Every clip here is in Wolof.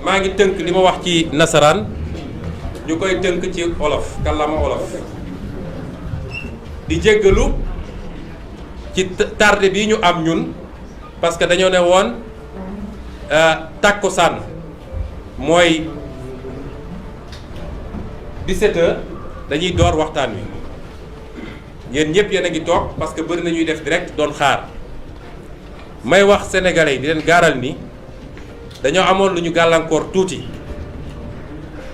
maa ngi tënk li ma wax ci nasaraan ñu koy tënk ci olof kàllaama olof di jéggalu ci tardé bi ñu am ñun parce que dañoo ne woon takkusaan mooy 17h dañuy door waxtaan wi yéen ñëpp yéen a ngi toog parce que bëri na ñuy def direct doon xaar may wax sénégalais yi di leen gaaral ni dañoo amoon lu ñu gàllankoor tuuti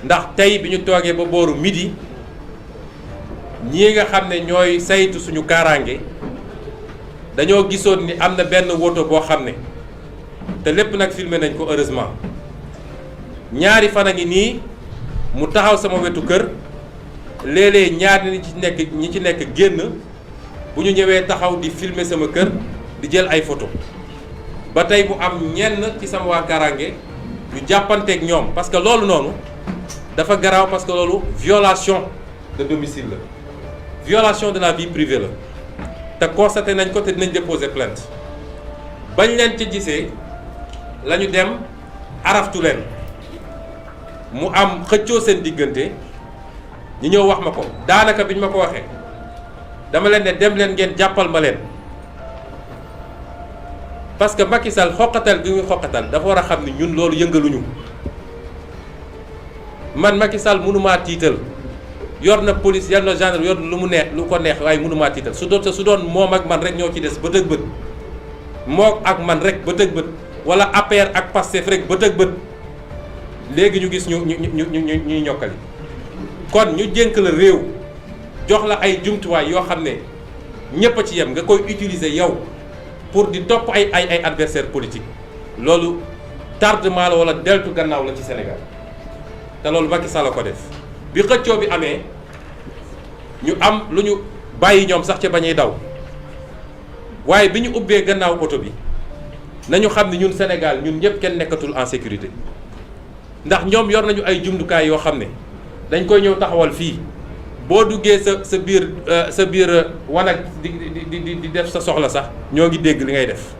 ndax tey bi ñu toogee ba booru midi ñii nga xam ne ñooy saytu suñu kaaraange dañoo gisoon ni am na benn woto boo xam ne te lépp nag filmé nañ ko heureusement ñaari fan a ngi nii mu taxaw sama wetu kër léeg-léeg ñaar ñi ci nekk génn bu ñu ñëwee taxaw di filmer sama kër di jël ay photo ba tey mu am ñenn ci sama waa kaaraange ñu jàppanteeg ñoom parce que loolu noonu dafa garaaw parce que loolu violation de domicile la violation de la vie privée la te constaté nañ ko te dinañ déposer plainte bañ leen ci gisee la ñu dem araftu leen mu am xëccoo seen diggante ñu ñëw wax ma ko daanaka bi ñu ma ko waxee dama leen ne dem leen ngeen jàppal ma leen parce que Macky Sall xoqatal gi muy xoqatal dafa war a xam ni ñun loolu yëngaluñu man Macky Sall mënumaa tiital yor na police yor na gendarme yor lu mu neex lu ko neex waaye mënumaa tiital su doon moom ak man rek ñoo ci des bët ak bët moom ak man rek bët ak bët wala APR ak Pastef rek bët ak bët léegi ñu gis ñuy ñokkali kon ñu dénk la réew jox la ay jumtuwaay yoo xam ne ñépp a ci yem nga koy utiliser yow pour di topp ay adversaire politique loolu tardement la wala deltu gannaaw la ci Sénégal te loolu Macky Sall ko def bi xëccoo bi amee ñu am lu ñu bàyyi ñoom sax ca bañuy daw waaye bi ñu ubbee gannaaw oto bi nañu xam ne ñun Sénégal ñun ñëpp kenn nekkatul en sécurité ndax ñoom yor nañu ay jumtukaay yoo xam ne dañ koy ñëw taxawal fii boo duggee sa biir wanag di def sa soxla sax ñoo ngi dégg li ngay def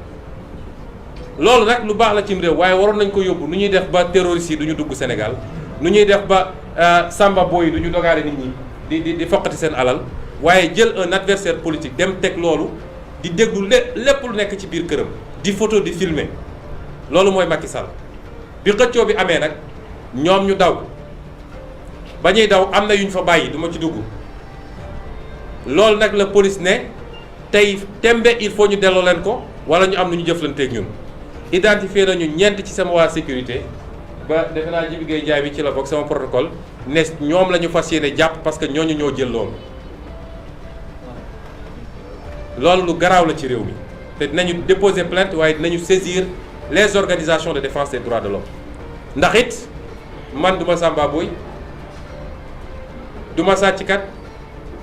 loolu nag lu baax la cim réew waaye waroon nañ ko yóbbu nu ñuy def ba terroristes yi du ñu dugg Sénégal nu ñuy def ba samba boy yi du ñu dogaale nit ñi di foqati seen alal waaye jël un adversaire politique dem teg loolu di déglu lépp lu nekk ci biir këram di photo di filmer loolu mooy Macky Sall bi xëccoo bi amee nag ñoom ñu daw ba ñuy daw am na yu ñu fa bàyyi du ma ci dugg loolu nag la police ne tey tembe il faut ñu delloo leen ko wala ñu am lu ñu jëflanteeg ñun identifié nañu ñeent ci sama waa sécurité ba defe naa Jibi Gueye Ndiaye bi ci la bokk sama protocole ne ñoom la ñu fas yéene jàpp parce que ñooñu ñoo jël loolu lu garaaw la ci réew mi te dinañu déposer plainte waaye dinañu saisir les organisations de défense des droits de l'homme ndax it man duma samba boy duma sàcckat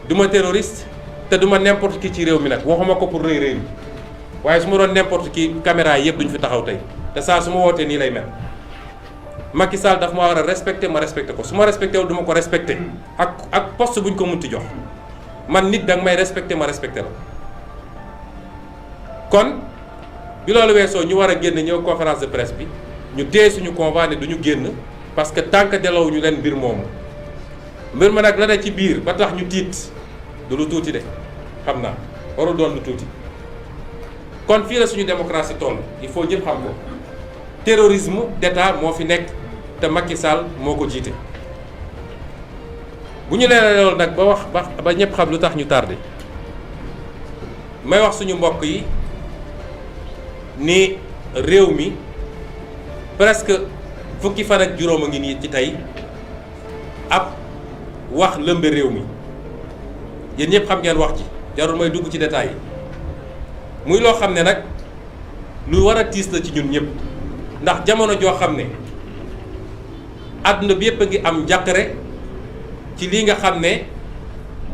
duma terroriste te duma n'importe qui ci réew mi nag waxuma ko pour rëy rëy waaye su ma doon n'importe qui caméra yëpp duñu fi taxaw tey te saa su ma wootee nii lay mel Macky Sall daf ma war a respecté ma respecté ko su ma respecté wul duma ko respecté ak poste buñ ko munti jox man nit danga may respecté ma respecté la kon bi loolu weesoo ñu war a génn ñëw conférence de presse bi ñu téye suñu convoi ne duñu génn parce que tant que delloowuñu leen mbir moomu mbir ma nag la ne ci biir ba tax ñu tiit du lu tuuti de xam naa warul doon lu tuuti kon fii la suñu démocratie toll il faut ñëpp xam ko terrorisme d'État moo fi nekk te Macky Sall moo ko jiite bu ñu leeralee loolu nag ba ñëpp xam lu tax ñu tardé may wax suñu mbokk yi ni réew mi presque fukki fan ak juróom a ngi nii ci tey ab wax lëmbe réew mi yéen ñëpp xam ngeen wax ci jarul may dugg ci détails yi muy loo xam ne nag lu war a tiis la ci ñun ñëpp ndax jamono joo xam ne àdduna bi yëpp a ngi am njàqare ci li nga xam ne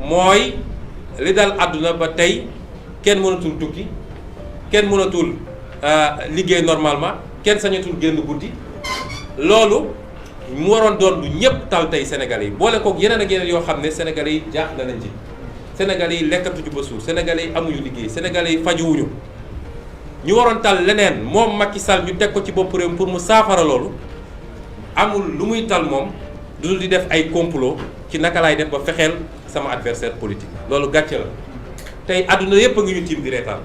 mooy li dal àdduna ba tey kenn mënatul tukki kenn mënatul liggéey normalement kenn sañatul génn guddi loolu mu waroon doon lu ñëpp tal tey Sénégalais yi boole kook yeneen ak yeneen yoo xam ne Sénégalais yi jaaxle nañ ci Sénégalais yi lekkatuñu ba suur Sénégalais yi amuñu liggéey Sénégalais yi fajuwuñu ñu waroon tal leneen moom Macky Sall ñu teg ko ci bopp réew pour mu saafara loolu amul lu muy tal moom dul di def ay complot ci naka laay def ba fexeel sama adversaire politique. loolu gàcce la tey àdduna yépp a ngi ñu tiim di reetaan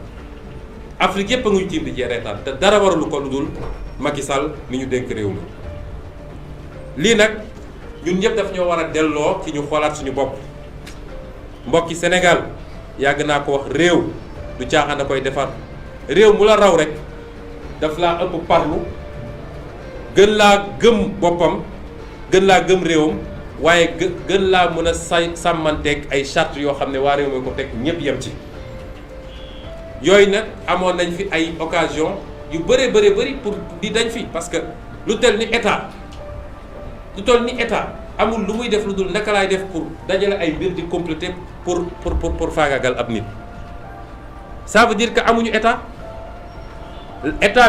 Afrique yépp a ngi ñu tiim di jee reetaan te dara waralu ko lu dul Macky Sall mi ñu dénk réew mi. lii nag ñun ñëpp daf ñoo war a delloo ci ñu xoolaat suñu bopp mbokki Sénégal yàgg naa ko wax réew du caaxaan a koy defar réew mu la raw rek daf laa ëpp parlu gën laa gëm boppam gën laa gëm réewam waaye gën laa mën a sàmmanteeg ay charte yoo xam ne waa réew mi ko teg ñëpp yem ci. yooyu nag amoon nañ fi ay occasion yu bëree bëri pour di dañ fi parce que lu tel ni état lu toll ni état amul lu muy def lu dul naka laay def pour dajale ay mbir di compléter pour faagaagal ab nit. ça veut dire que amuñu état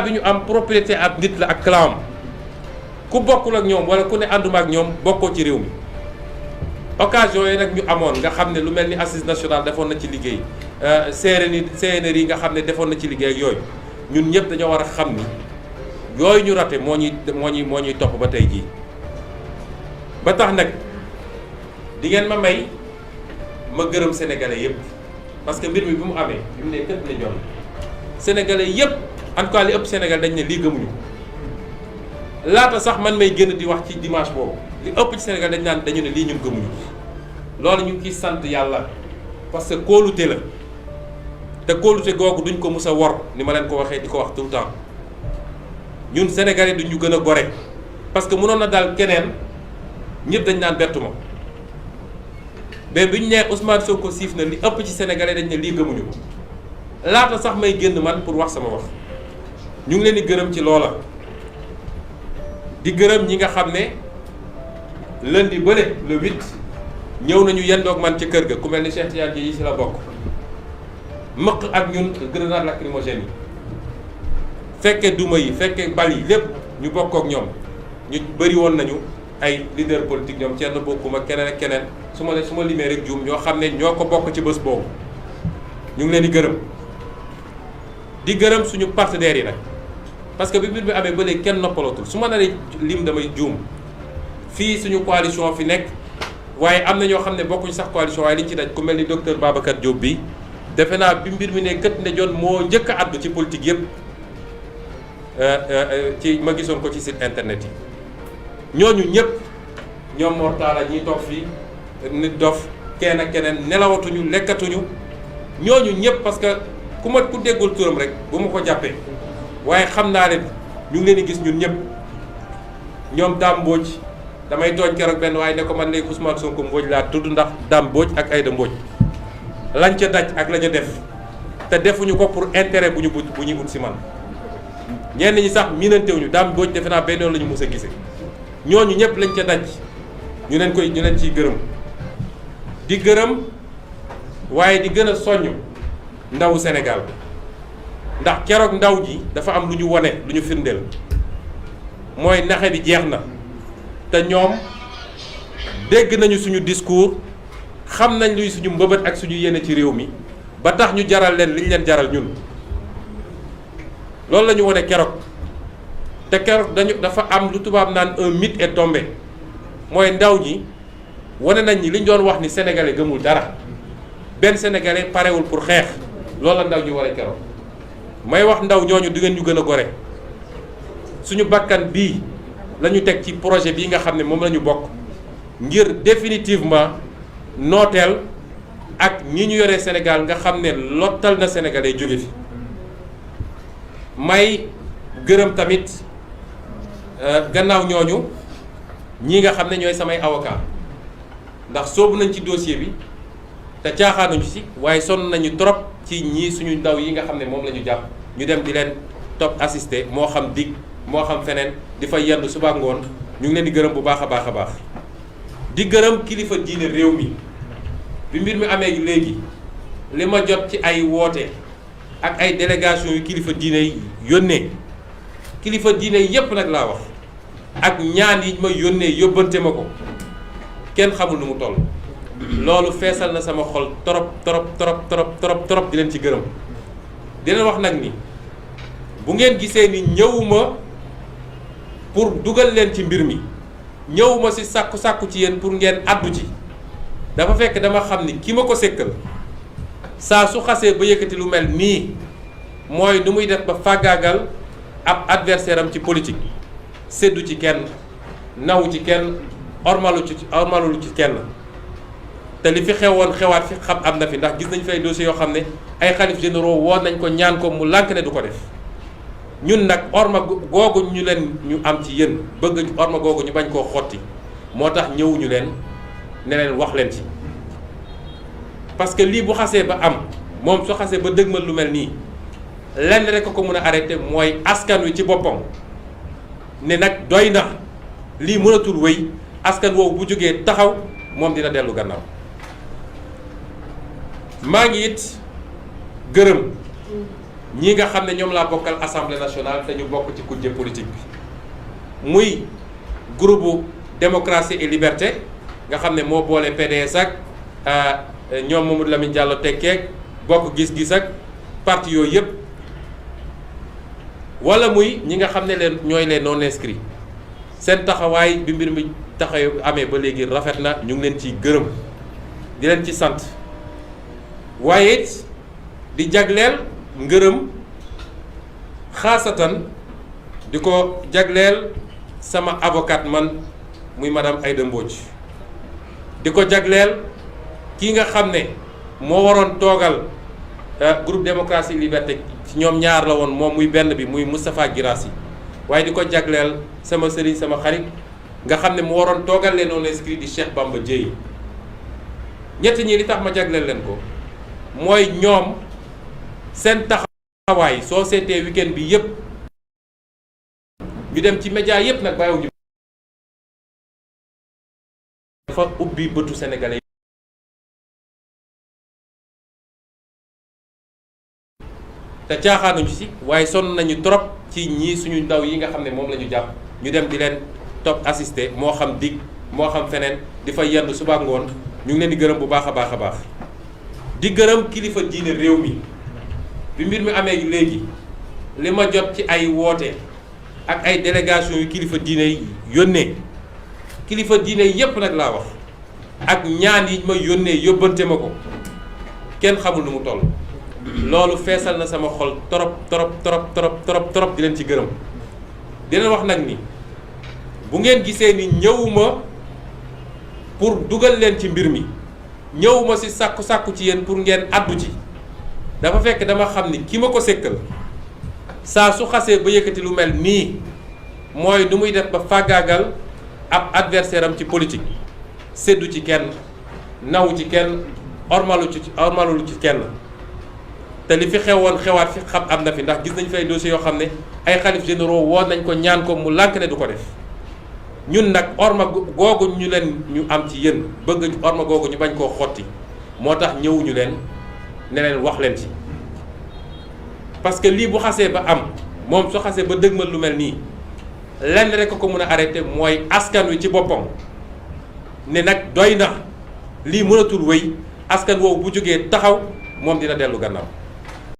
bi ñu am propriété ab nit la ak clam ku bokkul ak ñoom wala ku ne ànduma ak ñoom bokkoo ci réew mi. occasion yi nag ñu amoon nga xam ne lu mel ni assise nationale defoon na ci liggéey CNRI yi nga xam ne defoon na ci liggéey ak yooyu ñun ñëpp dañoo war a xam ni yooyu ñu raté moo ñuy topp ba tey jii. ba tax nag di ngeen ma may ma gërëm sénégalais yëpp parce que mbir mi bi mu amee bi mu ne kët ne ñoom sénégalais yëpp en tout cas li ëpp Sénégal dañ ne lii gëmuñu laata sax man may génn di wax ci dimanche boobu li ëpp ci Sénégal dañu ne lii ñun gëmuñu loolu ñu ngi ciy sant yàlla parce que kóolute la te kóolute googu duñ ko mus a wor ni ma leen ko waxee di ko wax tout le temps ñun sénégalais duñ ñu gën a gore parce que mënoon na daal keneen. ñëpp dañ naan bettu ma mais bi ñu nee Ousmane Sonko siif na li ëpp ci sénégalais dañ ne lii gëmuñu ko laata sax may génn man pour wax sama wax ñu ngi leen di gërëm ci loola di gërëm ñi nga xam ne lundi bële le 8 ñëw nañu yendoog man ci kër ga ku mel ni Cheikh Tidiane yi ci la bokk mëq ak ñun grenade lacrymogène yi fekke duma yi fekke bal yi lépp ñu bokk ak ñoom ñu bëri woon nañu ay leader politique ñoom Thierno Bocoum ak keneen ak keneen su ma limee rek juum ñoo xam ne ñoo ko bokk ci bés boobu ñu ngi leen di gërëm suñu partenaires yi nag parce que bi mbir mi amee ba léegi kenn noppalatul su ma naree lim damay juum fii suñu coalition fi nekk waaye am na ñoo xam ne bokkuñu sax coalition waaye liñ ci daj ku mel ni docteur Babacar Diop bi defe naa bi mbir mi ne kët ne jon moo njëkk a àddu ci politique yëpp ci ma gisoon ko ci site internet yi ñooñu ñëpp ñoom Mor Talla ñiy toog fii nit dof kenn ak keneen nelawatuñu lekkatuñu ñooñu ñëpp parce que ku déggul turam rek bu ma ko jàppee waaye xam naa leen ñu ngi leen di gis ñun ñëpp ñoom Dame Mbodj damay tooñ keroog benn waaye ne ko man léegi Ousmane Sonko Mbodj laa tudd ndax Dame Mbodj ak Aïda Mbodj lañ ca daj ak la ñu def te defuñu ko pour intérêt bu ñu ut si man ñenn ñi sax miinantewuñu Dame Mbodj defe naa benn yoon la ñu mus a gisee ñooñu ñëpp lañ ca daj ñu leen ciy gërëm di gërëm waaye di gën a soññ ndawu Sénégal ndax keroog ndaw ji dafa am lu ñu wone lu ñu firndeel mooy naxe bi jeex na te ñoom dégg nañu suñu discours xam nañ luy suñu mbëbët ak suñu yéene ci réew mi ba tax ñu jaral leen liñ leen jaral ñun loolu la ñu wone keroog te keroog dafa am lu tubaab naan un mythe est tombé mooy ndaw ñi wane nañ ni liñ doon wax ni sénégalais gëmul dara benn sénégalais parewul pour xeex loolu la ndaw ñi war a keroog may wax ndaw ñooñu di ngeen ñu gën a gore suñu bakkan bii la ñu teg ci projet bii nga xam ne moom la ñu bokk ngir définitivement nooteel ak ñi ñu yoree Sénégal nga xam ne lottal na sénégalais jóge fi may gërëm tamit gannaaw ñooñu ñii nga xam ne ñooy samay avocat ndax soobu nañ ci dossier bi te caaxaanuñu ci waaye sonn nañu trop ci ñii suñu ndaw yi nga xam ne moom la ñu jàpp ñu dem di leen topp assister moo xam dig moo xam feneen di fa yendu suba ngoon ñu ngi leen di gërëm bu baax a baax a baax di gërëm kilifa diine réew mi bi mbir mi amee léegi li ma jot ci ay woote ak ay délégation yu kilifa diine yi yónnee kilifa diine yépp nag laa wax ak ñaan yi ma yónnee yóbbante ma ko kenn xamul nu mu toll loolu feesal na sama xol trop di leen ci gërëm di leen wax nag ni bu ngeen gisee ni ñëwuma pour dugal leen ci mbir mi ñëwuma si sàkku ci yéen pour ngeen addu ci dafa fekk dama xam ni ki ma ko sékkal saa su xasee ba yëkkati lu mel nii mooy nu muy def ba fàggaagal ab adversaire am ci politique séddu ci kenn naw ci kenn ormalu ci kenn te li fi xewoon xewaat fi xam am na fi ndax gis nañ fi ay dossiers yoo xam ne ay xalif généraux woon nañ ko ñaan ko mu lànk ne du ko def ñun nag orma googu ñu am ci yéen bëgg orma googu ñu bañ koo xotti moo tax ñëwuñu leen ne leen wax leen ci parce que lii bu xasee ba am moom su xasee ba dëgmal lu mel nii lenn rek ko mën a arrêté mooy askan wi ci boppam ne nag doy na lii mënatul wéy askan woowu bu jógee taxaw moom dina dellu gannaaw maa ngi it gërëm ñi nga xam ne ñoom laa bokkal assemblée nationale te ñu bokk ci kujje politique bi muy groupe démocratie et liberté nga xam ne moo boole PDS ak ñoom Mamadou Lamine Diallo tekkeeg bokk gis-gis ak parti yooyu yëpp wala muy ñi nga xam ne leen ñooy les non inscrits seen taxawaay bi mbir mi taxaw amee ba léegi rafet na ñu ngi leen ciy gërëm di leen ci sant waaye it di jagleel ngërëm xaasatan di ko jagleel sama avocat man muy madame Aïda Mbodj di ko jagleel kii nga xam ne moo waroon toogal groupe démocratie liberté ci ñoom ñaar la woon moom muy benn bi muy Moustapha Guirassy waaye di ko jagleel sama sëriñ sama xarit nga xam ne mu waroon toogal leen non inscrit di Cheikh Bamba Dièye ñett ñi li tax ma jagleel leen ko mooy ñoom seen taxawaay soo seetee weekend bi yépp ñu dem ci média yépp nag bàyyiwuñu dafa ubbi bëtu sénégalais te caaxaanuñu ci waaye sonn nañu trop ci ñii suñu ndaw yi nga xam ne moom la ñu jàpp ñu dem di leen topp assister moo xam dig moo xam feneen di fa yendu suba ngoon ñu ngi leen di gërëm bu baax a baax a baax di gërëm kilifa diine réew mi bi mbir mi amee léegi li ma jot ci ay woote ak ay délégation yu kilifa diine yi yónnee kilifa diine yépp nag laa wax ak ñaan yi ma yónnee yóbbante ma ko kenn xamul nu mu toll loolu feesal na sama xol trop di leen ci gërëm di leen wax nag ni bu ngeen gisee ni ñëwuma pour dugal leen ci mbir mi ñëwuma ci sàkku ci yéen pour ngeen addu ci dafa fekk dama xam ni ki ma ko sékkal saa su xasee ba yëkkati lu mel nii mooy nu muy def ba fàggaagal ab adversaire am ci politique séddu ci kenn naw ci kenn ormalu ci kenn te li fi xewoon xewaat fi xam am na fi ndax gis nañ fi ay dossiers yoo xam ne ay xalif généraux woon nañ ko ñaan ko mu lànk ne du ko def ñun nag orma googu ñu am ci yéen bëgg orma googu ñu bañ koo xotti moo tax ñëwuñu leen ne leen wax leen ci parce que lii bu xasee ba am moom su xasee ba dëgmal lu mel nii lenn rek ko mën a arrêté mooy askan wi ci boppam ne nag doy na lii mënatul wéy askan woowu bu jógee taxaw moom dina dellu gannaaw